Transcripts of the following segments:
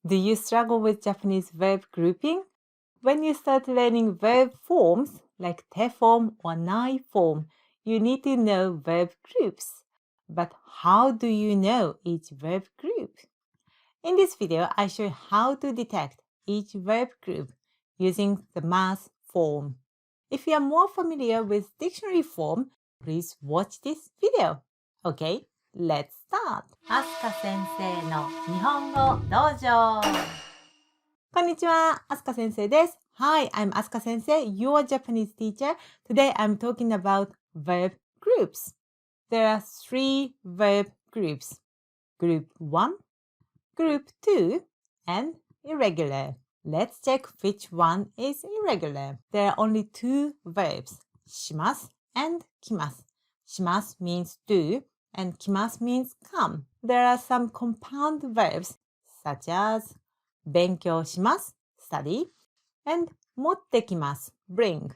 Do you struggle with Japanese verb grouping? When you start learning verb forms like te form or nai form, you need to know verb groups. But how do you know each verb group? In this video, I show you how to detect each verb group using the math form. If you are more familiar with dictionary form, please watch this video. Okay, let's start. あすか先生の日本語道場。こんにちは、あすか先生です。Hi, I'm Asuka Sensei, your Japanese teacher. Today I'm talking about verb groups. There are 3 verb groups. Group 1, Group 2, and irregular. Let's check which one is irregular. There are only 2 verbs, します and 来ます。します means do, and 来ます means come. There are some compound verbs such as 勉強します study, and 持ってきます bring.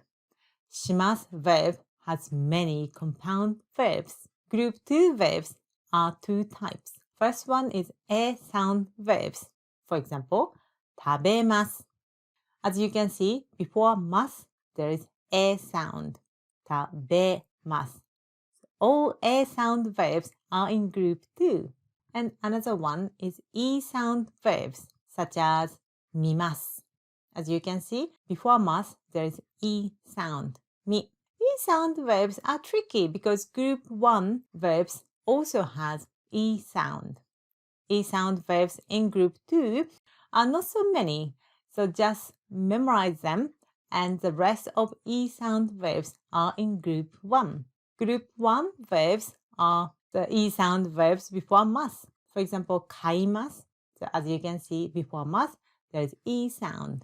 します verb has many compound verbs. Group 2 verbs are 2 types. First one is a sound verbs. For example, 食べます. As you can see, before ます, there is a sound. 食べます. All a sound verbs are in group 2. And another one is e sound verbs, such as 見ます. As you can see, before ます, there is e sound. み. E-sound verbs are tricky because group 1 verbs also has E sound. E-sound verbs in group 2 are not so many, so just memorize them, and the rest of E-sound verbs are in group 1. Group 1 verbs are the E-sound verbs before ます. For example, 買います. So as you can see, before ます, there is E sound.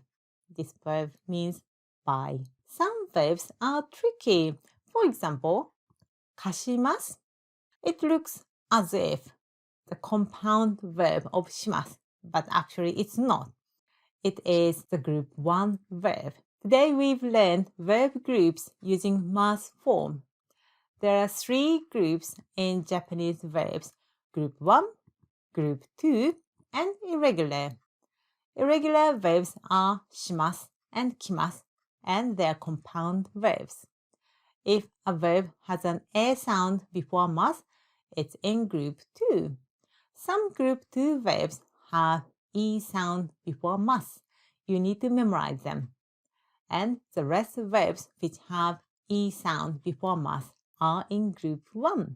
This verb means buy. Some verbs are tricky. For example, 貸します. It looks as if the compound verb of します, but actually it's not. It is the group 1 verb. Today we've learned verb groups using math form. There are 3 groups in Japanese verbs: group 1, group 2, and irregular. Irregular verbs are します and 来ます, and they are compound verbs. If a verb has an a sound before ます, it's in group 2. Some group 2 verbs have e sound before ます. You need to memorize them. And the rest of verbs which have e sound before ます are in group 1.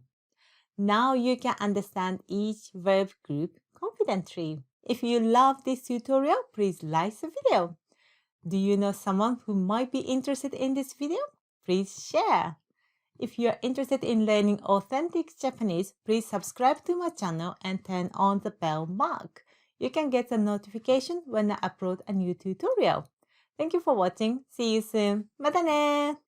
Now you can understand each verb group confidently. If you love this tutorial, please like the video. Do you know someone who might be interested in this video? Please share. If you are interested in learning authentic Japanese, please subscribe to my channel and turn on the bell mark. You can get a notification when I upload a new tutorial. Thank you for watching. See you soon. またね